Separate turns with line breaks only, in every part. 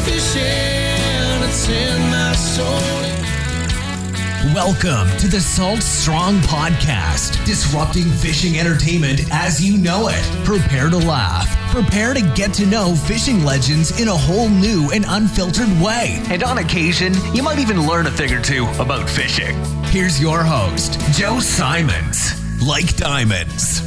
fishing, it's in my soul.
Welcome to the Salt Strong Podcast, disrupting fishing entertainment as you know it. Prepare to laugh. Prepare to get to know fishing legends in a whole new and unfiltered way. And on occasion, you might even learn a thing or two about fishing. Here's your host, Joe Simons. Like diamonds.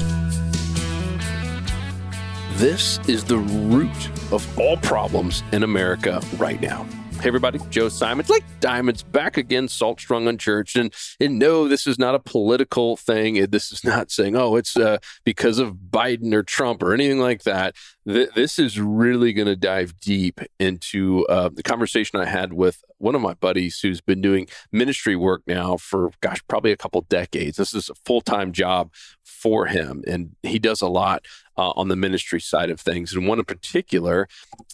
This is the root of all problems in America right now. Hey everybody, Joe Simons, like diamonds, back again, Salt Strong Unchurched. And no, this is not a political thing. This is not saying, oh, it's because of Biden or Trump or anything like that. This is really going to dive deep into the conversation I had with one of my buddies who's been doing ministry work now for, probably a couple decades. This is a full-time job for him, and he does a lot on the ministry side of things. And one in particular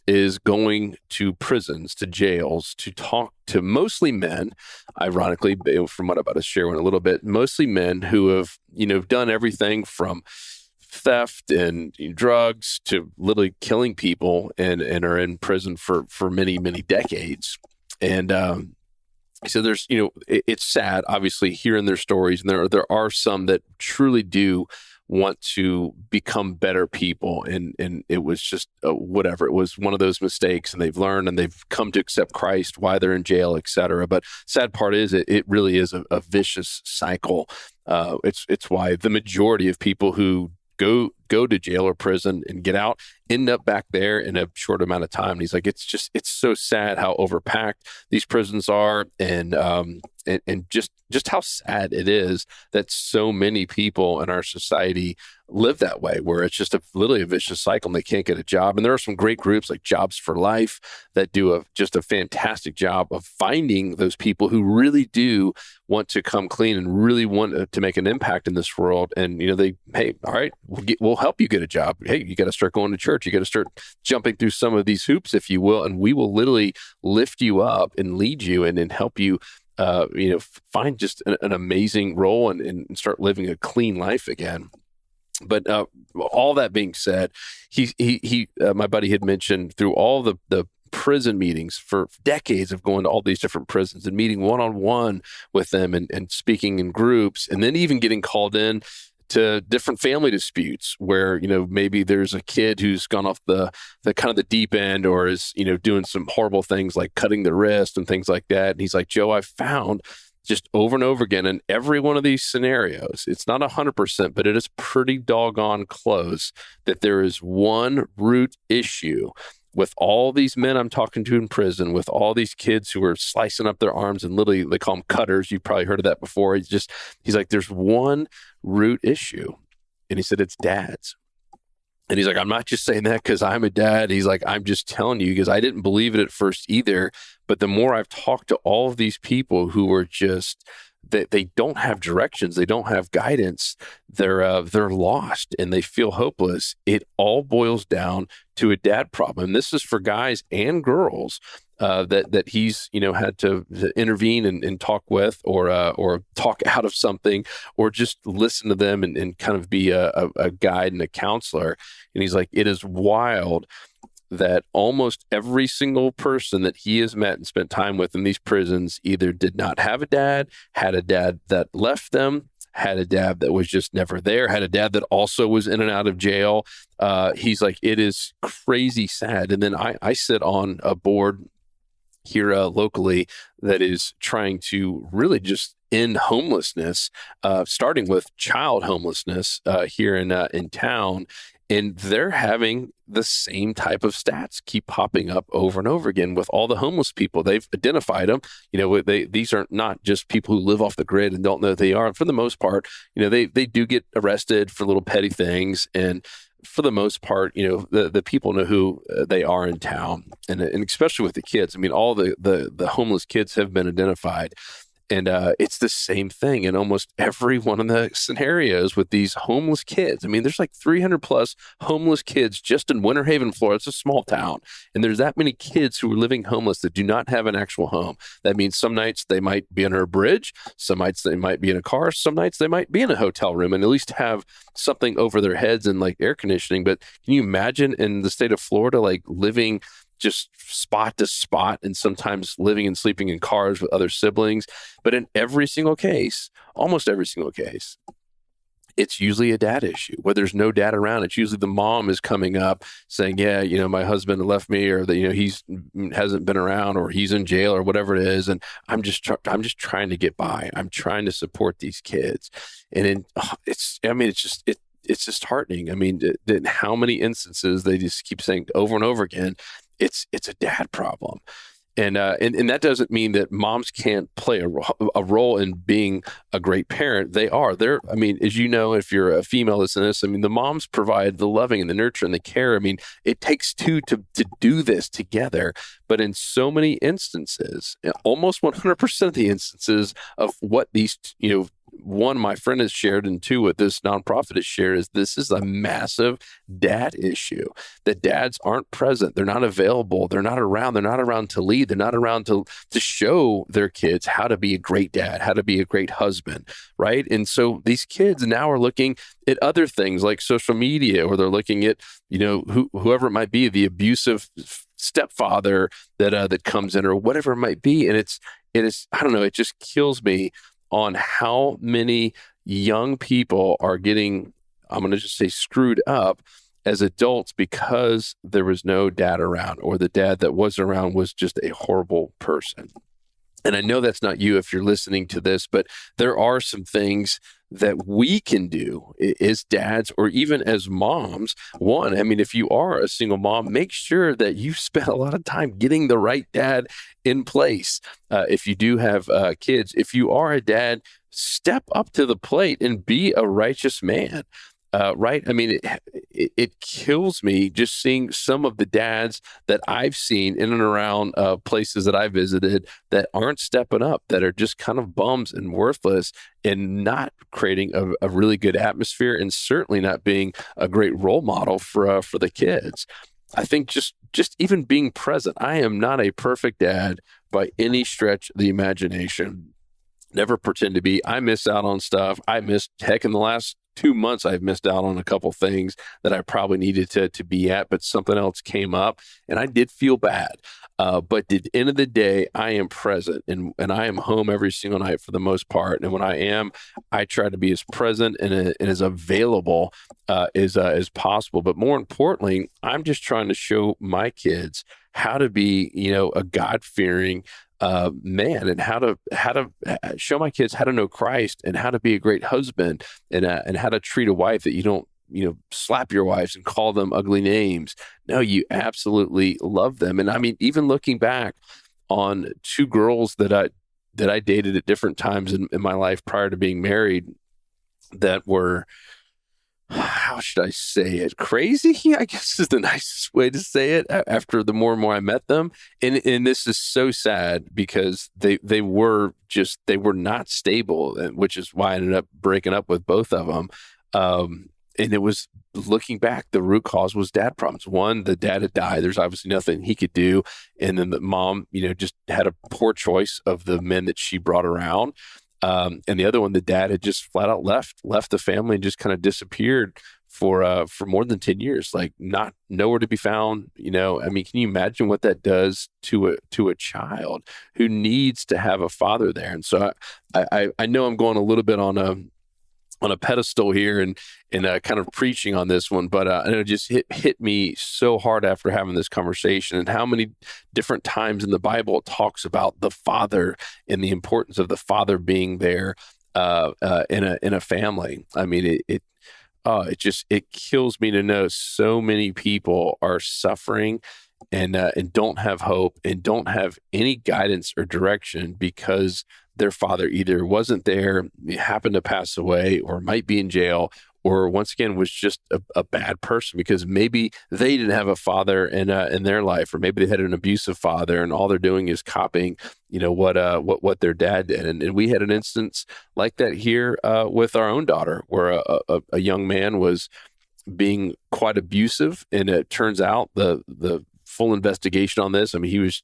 is going to prisons, to jails, to talk to mostly men, ironically, from what I'm about to share in a little bit, mostly men who have, done everything from theft and drugs to literally killing people and are in prison for many, many decades. And so there's, it's sad, obviously, hearing their stories. And there are some that truly do want to become better people. And it was just whatever. It was one of those mistakes, and they've learned and they've come to accept Christ, why they're in jail, et cetera. But sad part is it really is a vicious cycle. It's why the majority of people who go to jail or prison and get out end up back there in a short amount of time. And he's like, it's so sad how overpacked these prisons are, and just how sad it is that so many people in our society live that way, where it's just literally a vicious cycle and they can't get a job. And there are some great groups like Jobs for Life that do just a fantastic job of finding those people who really do want to come clean and really want to make an impact in this world. And, hey, all right, we'll help you get a job. Hey, you got to start going to church. You got to start jumping through some of these hoops, if you will, and we will literally lift you up and lead you and help you find just an amazing role and start living a clean life again. But all that being said, he my buddy had mentioned through all the prison meetings for decades of going to all these different prisons and meeting one-on-one with them and speaking in groups, and then even getting called in to different family disputes where, maybe there's a kid who's gone off the kind of the deep end or is, doing some horrible things like cutting their wrist and things like that. And he's like, Joe, I've found just over and over again in every one of these scenarios, it's not 100%, but it is pretty doggone close, that there is one root issue with all these men I'm talking to in prison, with all these kids who are slicing up their arms and literally, they call them cutters. You've probably heard of that before. He's like, there's one root issue. And he said, it's dads. And he's like, I'm not just saying that because I'm a dad. He's like, I'm just telling you because I didn't believe it at first either. But the more I've talked to all of these people who are just, they don't have directions, they don't have guidance, they're lost and they feel hopeless. It all boils down to a dad problem. And this is for guys and girls that he's had to intervene and talk with or talk out of something or just listen to them and kind of be a guide and a counselor. And he's like, it is wild that almost every single person that he has met and spent time with in these prisons either did not have a dad, had a dad that left them, had a dad that was just never there, had a dad that also was in and out of jail. He's like, it is crazy sad. And then I sit on a board here locally that is trying to really just end homelessness, starting with child homelessness here in town. And they're having the same type of stats keep popping up over and over again with all the homeless people. They've identified them. These are not just people who live off the grid and don't know who they are. And for the most part, they do get arrested for little petty things. And for the most part, the people know who they are in town. And especially with the kids. I mean, all the homeless kids have been identified. And it's the same thing in almost every one of the scenarios with these homeless kids. I mean, there's like 300 plus homeless kids just in Winter Haven, Florida. It's a small town. And there's that many kids who are living homeless that do not have an actual home. That means some nights they might be under a bridge. Some nights they might be in a car. Some nights they might be in a hotel room and at least have something over their heads and like air conditioning. But can you imagine in the state of Florida, like living just spot to spot, and sometimes living and sleeping in cars with other siblings. But in every single case, almost every single case, it's usually a dad issue. Where there's no dad around, it's usually the mom is coming up saying, yeah, my husband left me, or that, he's hasn't been around, or he's in jail, or whatever it is. And I'm just trying to get by. I'm trying to support these kids. And then it's just heartening. I mean, how many instances they just keep saying over and over again, it's a dad problem. And that doesn't mean that moms can't play a role in being a great parent. They are. I mean, as you know, if you're a female listening to this, I mean, the moms provide the loving and the nurture and the care. I mean, it takes two to do this together. But in so many instances, almost 100% of the instances of what these, one, my friend has shared, and two, what this nonprofit has shared, is this is a massive dad issue. That dads aren't present. They're not available. They're not around. They're not around to lead. They're not around to show their kids how to be a great dad, how to be a great husband, right? And so these kids now are looking at other things like social media, or they're looking at, whoever it might be, the abusive stepfather that comes in, or whatever it might be. And it is, I don't know, it just kills me on how many young people are getting, I'm going to just say, screwed up as adults because there was no dad around, or the dad that was around was just a horrible person. And I know that's not you if you're listening to this, but there are some things that we can do as dads, or even as moms. One, I mean, if you are a single mom, make sure that you spend a lot of time getting the right dad in place. If you do have kids, if you are a dad, step up to the plate and be a righteous man. Right? I mean, it kills me just seeing some of the dads that I've seen in and around places that I visited that aren't stepping up, that are just kind of bums and worthless, and not creating a really good atmosphere, and certainly not being a great role model for the kids. I think just even being present. I am not a perfect dad by any stretch of the imagination. Never pretend to be. I miss out on stuff. In the last 2 months, I've missed out on a couple things that I probably needed to be at, but something else came up and I did feel bad. But at the end of the day, I am present and I am home every single night for the most part. And when I am, I try to be as present and as available as possible. But more importantly, I'm just trying to show my kids how to be, a God-fearing man, and how to show my kids how to know Christ, and how to be a great husband, and how to treat a wife, that you don't slap your wives and call them ugly names. No, you absolutely love them. And I mean, even looking back on two girls that I dated at different times in my life prior to being married, that were, how should I say it? Crazy, I guess, is the nicest way to say it. After the more and more I met them, and this is so sad because they were not stable, which is why I ended up breaking up with both of them. And it was, looking back, the root cause was dad problems. One, the dad had died. There's obviously nothing he could do, and then the mom, just had a poor choice of the men that she brought around. And the other one, the dad had just flat out left the family and just kind of disappeared for more than 10 years, like nowhere to be found. I mean, can you imagine what that does to a child who needs to have a father there? And so I know I'm going a little bit on a pedestal here and kind of preaching on this one, but it just hit me so hard after having this conversation, and how many different times in the Bible it talks about the father and the importance of the father being there in a family. I mean, it kills me to know so many people are suffering and don't have hope and don't have any guidance or direction because their father either wasn't there, happened to pass away, or might be in jail, or once again was just a bad person because maybe they didn't have a father in their life, or maybe they had an abusive father and all they're doing is copying, what their dad did. And we had an instance like that here with our own daughter, where a young man was being quite abusive, and it turns out the full investigation on this, I mean, he was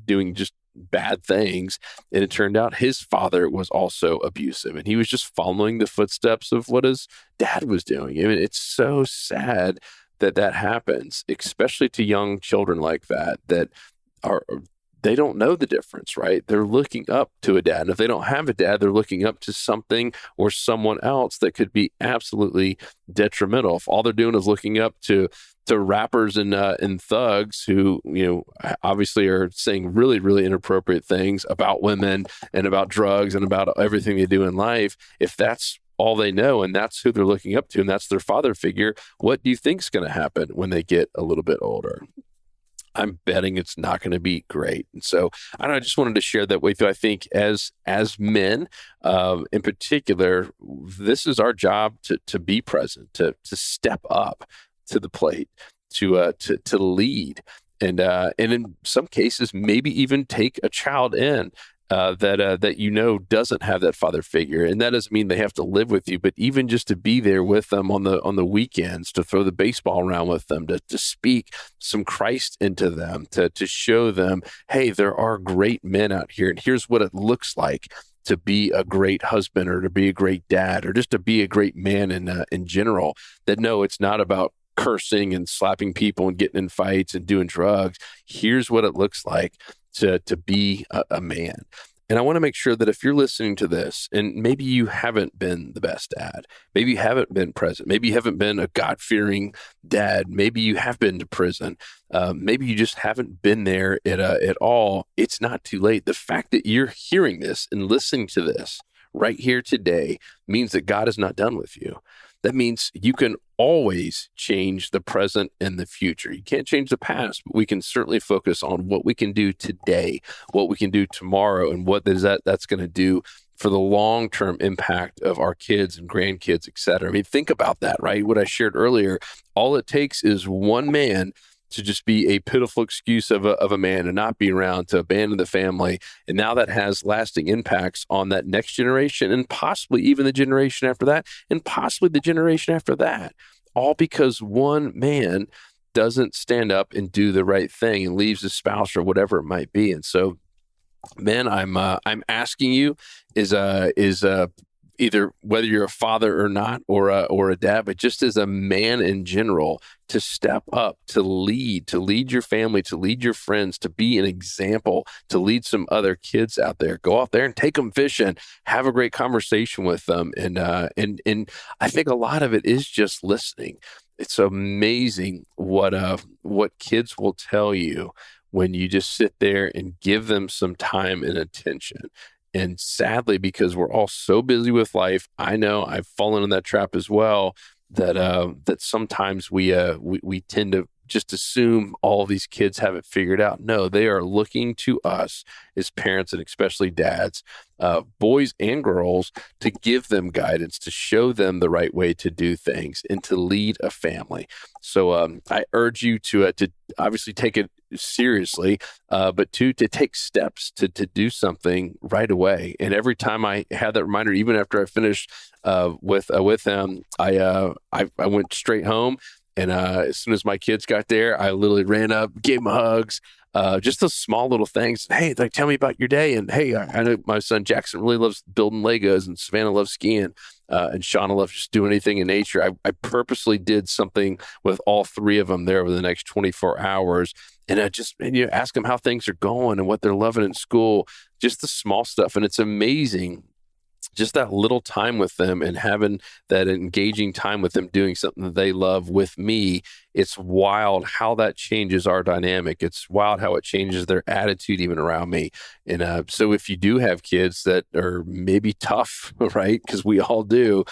doing just bad things, and it turned out his father was also abusive, and he was just following the footsteps of what his dad was doing. I mean, it's so sad that happens, especially to young children like that are, they don't know the difference, right? They're looking up to a dad. And if they don't have a dad, they're looking up to something or someone else that could be absolutely detrimental. If all they're doing is looking up to rappers and thugs who, obviously are saying really, really inappropriate things about women and about drugs and about everything they do in life, if that's all they know and that's who they're looking up to and that's their father figure, what do you think is going to happen when they get a little bit older? I'm betting it's not going to be great. And so I just wanted to share that with you. I think as men, in particular, this is our job to be present, to step up to the plate, to lead, and in some cases, maybe even take a child in that doesn't have that father figure. And that doesn't mean they have to live with you, but even just to be there with them on the weekends, to throw the baseball around with them, to speak some Christ into them, to show them, hey, there are great men out here, and here's what it looks like to be a great husband or to be a great dad or just to be a great man in general. That no, it's not about cursing and slapping people and getting in fights and doing drugs. Here's what it looks like to be a man. And I want to make sure that if you're listening to this and maybe you haven't been the best dad, maybe you haven't been present, maybe you haven't been a God-fearing dad, maybe you have been to prison, maybe you just haven't been there at all, it's not too late. The fact that you're hearing this and listening to this right here today means that God is not done with you. That means you can always change the present and the future. You can't change the past, but we can certainly focus on what we can do today, what we can do tomorrow, and what that's going to do for the long-term impact of our kids and grandkids, et cetera. I mean, think about that, right? What I shared earlier, all it takes is one man to just be a pitiful excuse of a man and not be around, to abandon the family. And now that has lasting impacts on that next generation and possibly even the generation after that and possibly the generation after that, all because one man doesn't stand up and do the right thing and leaves his spouse or whatever it might be. And so, men, I'm asking you is either whether you're a father or not, or a dad, but just as a man in general, to step up, to lead your family, to lead your friends, to be an example, to lead some other kids out there. Go out there and take them fishing, have a great conversation with them. And I think a lot of it is just listening. It's amazing what kids will tell you when you just sit there and give them some time and attention. And sadly, because we're all so busy with life, I know I've fallen in that trap as well, that sometimes we tend to just assume all these kids have it figured out. No, they are looking to us as parents, and especially dads, boys and girls, to give them guidance, to show them the right way to do things, and to lead a family. So I urge you to obviously take it seriously, but to take steps to do something right away. And every time I had that reminder, even after I finished with him, I went straight home. And as soon as my kids got there, I literally ran up, gave them hugs, just those small little things. Hey, tell me about your day. And hey, I know my son Jackson really loves building Legos, and Savannah loves skiing, and Shauna loves just doing anything in nature. I purposely did something with all three of them there over the next 24 hours. And I just ask them how things are going and what they're loving in school, just the small stuff. And it's amazing, just that little time with them and having that engaging time with them, doing something that they love with me. It's wild how that changes our dynamic. It's wild how it changes their attitude even around me. And so if you do have kids that are maybe tough, right? Because we all do,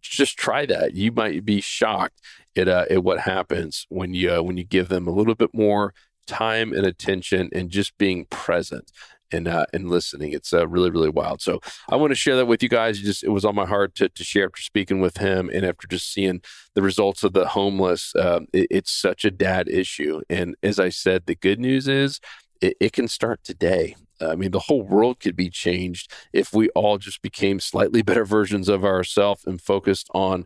just try that. You might be shocked at what happens when you give them a little bit more time and attention and just being present and listening. It's really, really wild. So I want to share that with you guys. It was on my heart to share after speaking with him and after just seeing the results of the homeless. It's such a dad issue. And as I said, the good news is it can start today. I mean, the whole world could be changed if we all just became slightly better versions of ourselves and focused on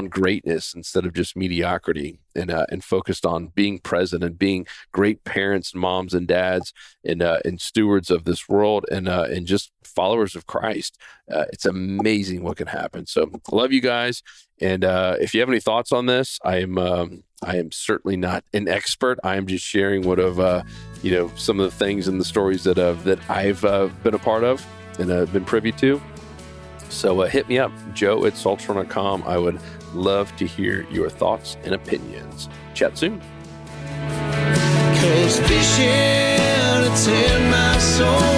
greatness instead of just mediocrity, and focused on being present and being great parents, moms and dads, and stewards of this world, and just followers of Christ. It's amazing what can happen. So I love you guys. And if you have any thoughts on this, I am certainly not an expert. I am just sharing what of some of the things and the stories that I've been a part of and been privy to. So hit me up, joe@saltstrong.com. I would love to hear your thoughts and opinions. Chat soon.
'Cause fishing, it's in my soul.